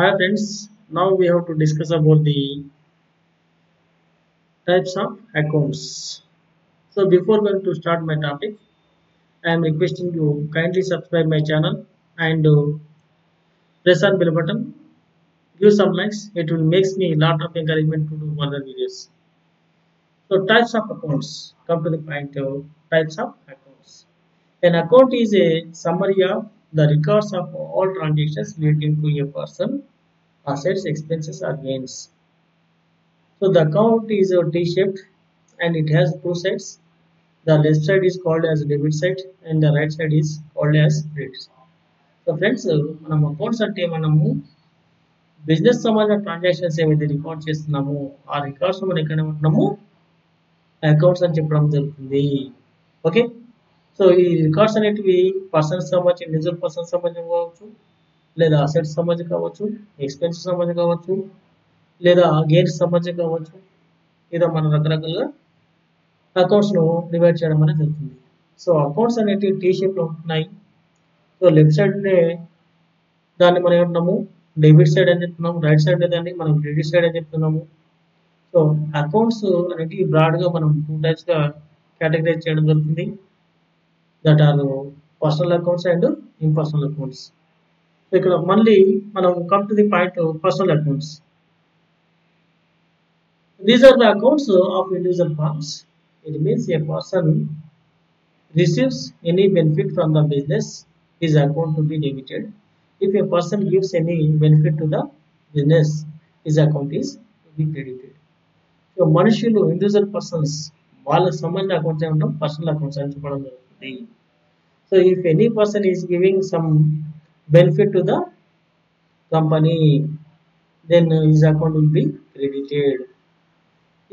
Hi friends, now we have to discuss about the types of accounts. So before going to start my topic, I am requesting you kindly subscribe my channel and press on bell button. Give some likes. It will makes me a lot of encouragement to do further videos. So types of accounts. Come to the point of types of accounts. An account is a summary of the records of all transactions relating to a person, assets, expenses, or gains. So the account is a T-shaped and it has two sides. The left side is called as debit side and the right side is called as credit. So friends, మనం accounts అంటే మనము business సంబంధించిన transactions ఏవైతే record చేస్తున్నామో ఆ records మనం ఎక్కడ ఉంటున్నాము అకౌంట్స్ అని చెప్పడం జరుగుతుంది. ఓకే, సో ఈ రికార్డ్స్ అనేటివి పర్సన్స్ సంబంధించి ఇండివిజువల్ పర్సన్స్ సంబంధించి కావచ్చు, లేదా అసెట్స్ సంబంధించి కావచ్చు, ఎక్స్పెన్సెస్ సంబంధించి కావచ్చు, లేదా గెయిన్స్ సంబంధించి కావచ్చు, లేదా మన రకరకాలుగా అకౌంట్స్ ను డివైడ్ చేయడం అనేది జరుగుతుంది. సో అకౌంట్స్ అనేటివి టీ షేప్ లో ఉంటున్నాయి. సో లెఫ్ట్ సైడ్ దాన్ని మనం ఏమంటున్నాము డెబిట్ సైడ్ అని చెప్తున్నాము, రైట్ సైడ్ దాన్ని మనం క్రెడిట్ సైడ్ అని చెప్తున్నాము. సో అకౌంట్స్ అనేటివి బ్రాడ్ గా మనం టూ టైప్స్ గా కేటగరైజ్ చేయడం జరుగుతుంది. That are personal accounts and impersonal accounts. So ఇక్కడ మళ్ళీ మనం come to the point personal accounts. These are the accounts of individual firms. It means a person receives any benefit from the business, his account to be debited. If a person gives any benefit to the business, his account is to be credited. So మనుషులు individual persons వాళ్ళకి సంబంధించిన accounts ఏమంటాం personal accounts అని చెప్పడం జరుగుతుంది. So if any person is giving some benefit to the company, then his account will be credited.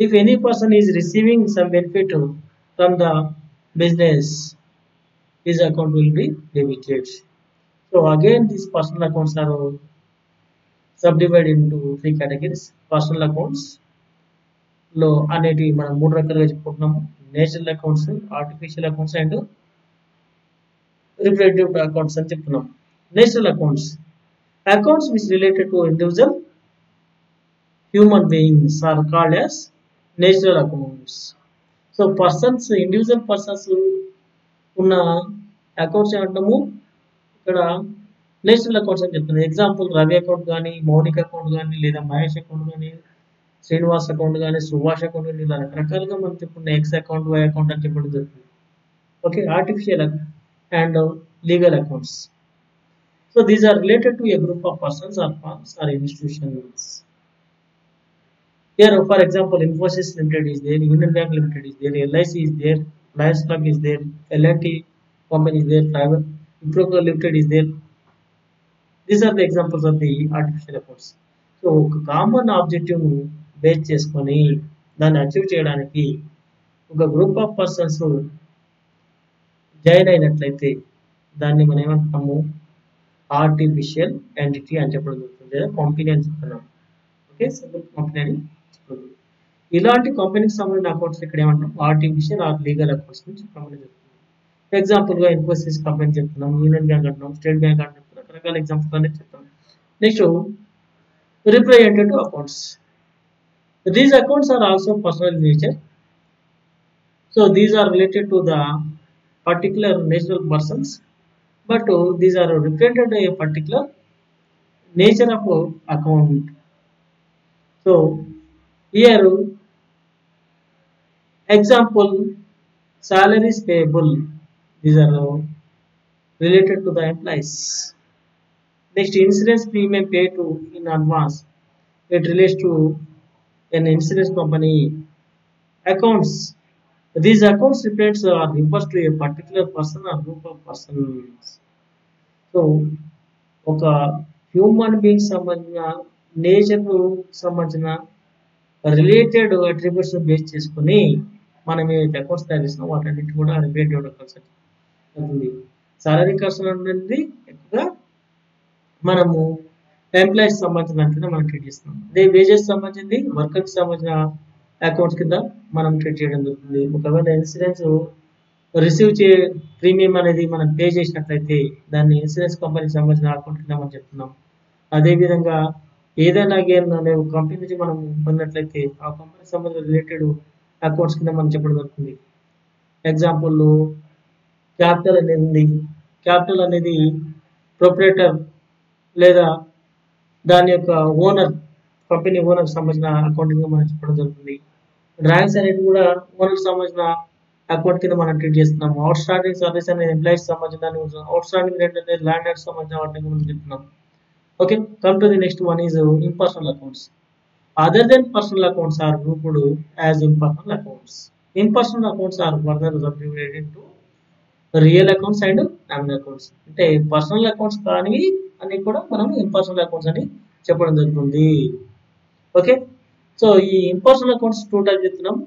If any person is receiving some benefit from the business, his account will be debited. So again, these personal accounts are subdivided into three categories. Personal accounts లో అనేటివి మనం మూడు రకాలుగా చెప్పుకుంటున్నాము. Natural accounts, artificial accounts and representative accounts అని చెప్తున్నాం. Natural accounts, accounts which related to individual human beings are called as natural accounts. So persons individual persons ఉన్న accounts ఏమంటాము ఇక్కడ నేచురల్ అకౌంట్స్ అని చెప్తున్నాను. ఎగ్జాంపుల్ రవి అకౌంట్ కానీ, మౌనిక్ అకౌంట్ కానీ, లేదా మహేష్ అకౌంట్ కానీ, శ్రీనివాస్ అకౌంట్ కానీ, సుభాష్ అకౌంట్ కానీ, ఇలా రకరకాలుగా మనం చెప్పుకున్న ఎక్స్ అకౌంట్, వై అకౌంట్ అని చెప్పడం జరుగుతుంది. Okay, artificial and legal accounts. So these are related to a group of persons or firms or institutions. Here, for example, Infosys Limited is there, Union Bank Limited is there, LIC is there, Lions Club is there, L&T company is there, Private Broker Limited is there. These are the examples of the artificial accounts. So, common objective base చేసుకొని దాన్ని achieve చేయడానికి ఒక group of persons join అయినట్లయితే దాన్ని మనం ఏమంటున్నాము artificial entity అని చెప్పడం జరుగుతుంది, లేదా కంపెనీ అని చెప్తున్నాము. ఓకే, సింపుల్ కంపెనీ అని. ఇలాంటి కంపెనీకి సంబంధించిన అకౌంట్స్ ఇక్కడ ఏమంటాం ఆర్టిఫిషియల్ ఆర్ లీగల్ అకౌంట్స్ నుంచి చెప్పడం జరుగుతుంది. ఎగ్జాంపుల్ గా ఇన్ఫోసిస్ కంపెనీ చెప్తున్నాం, యూనియన్ బ్యాంక్ అంటున్నాం, స్టేట్ బ్యాంక్ అంటున్నాం, రకరకాల ఎగ్జాంపుల్స్ అనేది చెప్తాం. Next representative accounts. These accounts are also personal in nature. So these are related to the particular natural persons, but these are represented a particular nature of account. So here example salaries payable, these are related to the employees. Next, insurance premium paid to in advance, it relates to an insurance company. Accounts, these accounts represents or refers to a particular person or group of persons. So ఒక human being సంబంధించిన nature సంబంధించిన related attributes base చేసుకుని మనం ఏదైతే accounts తయారు చేసినామో వాటన్నిటి కూడా related accounts అవుతుంది. సాలరీ కాస్ట్ అనేది ఎక్కువగా మనము ఎంప్లాయీస్ సంబంధించిన దాంట్లో మనం ట్రీట్ చేస్తున్నాం. అదే వేజెస్ సంబంధించింది వర్కర్కి సంబంధించిన అకౌంట్స్ కింద మనం ట్రీట్ చేయడం జరుగుతుంది. ఒకవేళ ఇన్సూరెన్స్ రిసీవ్ ప్రీమియం అనేది మనం పే చేసినట్లయితే దాన్ని ఇన్సూరెన్స్ కంపెనీకి సంబంధించిన అకౌంట్ కింద మనం చెప్తున్నాం. అదేవిధంగా ఏదైనా గేమ్ అనే ఒక కంపెనీ నుంచి మనం పొందినట్లయితే ఆ కంపెనీకి సంబంధించిన రిలేటెడ్ అకౌంట్స్ కింద మనం చెప్పడం జరుగుతుంది. ఎగ్జాంపుల్ క్యాపిటల్ అనేది ఉంది. క్యాపిటల్ అనేది ప్రొపరేటర్ లేదా దాని యొక్క ఓనర్, కంపెనీ ఓనర్ సంబంధించిన అకౌంటింగ్ మనం చెప్పడం జరుగుతుంది. డ్రాయింగ్స్ అనేది కూడా ఓనర్ సంబంధించిన అకౌంట్ కింద మనం ట్రీట్ చేస్తున్నాం. అవుట్ స్టాండింగ్ సర్వీస్ అనేది ఎంప్లాయీస్ సంబంధించిన అవుట్ స్టాండింగ్ రెంట్ అనేది ల్యాండ్ సంబంధించిన వాటిని మనం చెప్తున్నాం. Okay, come to the next one is impersonal accounts. Other than personal accounts are grouped as impersonal accounts. Impersonal accounts are further subdivided into real accounts and nominal accounts. అంటే personal accounts కానివి అన్ని కూడా మనం impersonal accounts అని చెప్పడం జరుగుతుంది. Okay, so ఈ impersonal accounts two type చెప్తున్నాం.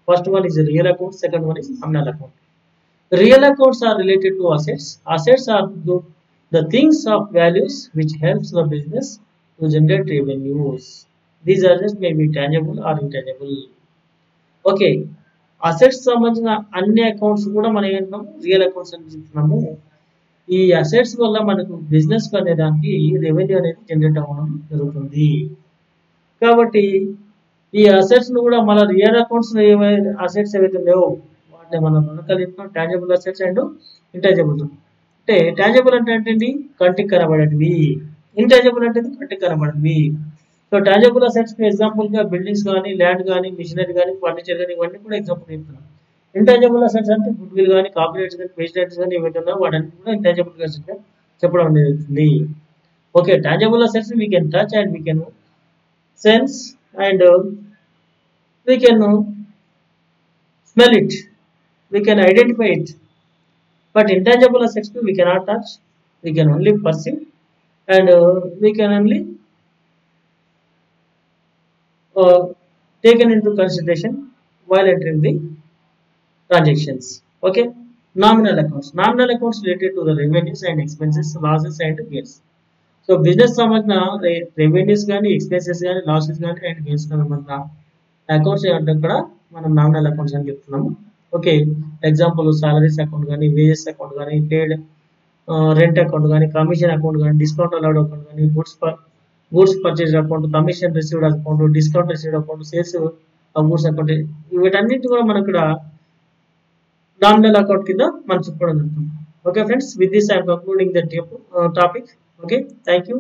First one is real account, second one is nominal account. Real accounts are related to assets. Assets are the things of values which helps the business to generate revenues. These assets may be tangible or intangible. Okay, assets సంబంధించిన అన్ని accounts కూడా మనం ఏంటన్నాము real accounts అని చెప్తున్నాము. ఈ assets వల్ల మనకు business అనే దానికి రెవెన్యూ అనేది జనరేట్ అవ్వడం జరుగుతుంది. కాబట్టి ఈ అసెట్స్ ను కూడా మన రియల్ అకౌంట్స్ అసెట్స్ ఏవైతే లేవో వాటిని మనం రెండు కలిపి టాంజిబుల్ అసెట్స్ అండ్ ఇంటాంజిబుల్. అంటే టాంజిబుల్ అంటే ఏంటండి, కంటికి కనబడేవి. ఇంటాంజిబుల్ అంటే కంటికి కనబడేవి. సో టాంజిబుల్ అసెట్స్ కి ఎగ్జాంపుల్ గా బిల్డింగ్స్ కానీ, ల్యాండ్ కానీ, మిషనరీ కానీ, ఫర్నిచర్ కానీ, ఇవన్నీ కూడా ఎగ్జాంపుల్ చెప్తున్నాం. ఇంటాంజిబుల్ అసెట్స్ అంటే గుడ్ విల్ కానీ, కాపీరైట్స్ కానీ, మెషినరీస్ కానీ ఏవైతే ఉన్నాయో వాటన్ని కూడా ఇంటాంజిబుల్ అసెట్స్ గా చెప్పడం జరుగుతుంది. Okay, tangible assets we can touch and we can sense and we can smell it, we can identify it. But intangible assets we cannot touch, we can only perceive and we can only taken into consideration while entering the transactions. Okay, nominal accounts. Nominal accounts related to the revenues and expenses, losses and gains. So business సంబంధించిన revenues కానీ, expenses కానీ, losses కానీ and gains సంబంధించిన accounts అంటే కూడా మనం nominal accounts అని చెప్తున్నాము. ఓకే, ఎగ్జాంపుల్ సాలరీస్ అకౌంట్ కానీ, వేజెస్ అకౌంట్ కానీ, పేడ్ రెంట్ అకౌంట్ కానీ, కమిషన్ అకౌంట్ కానీ, డిస్కౌంట్ అలౌడ్ అకౌంట్ కానీ, goods purchase account, commission received account, discount received account, sales goods account, వీటన్నిటి కూడా మనం ఇక్కడ నామినల్ అకౌంట్ కింద మనం చెప్పుకోవడం జరుగుతుంది. Okay friends, with this I'm concluding the topic. Okay, thank you.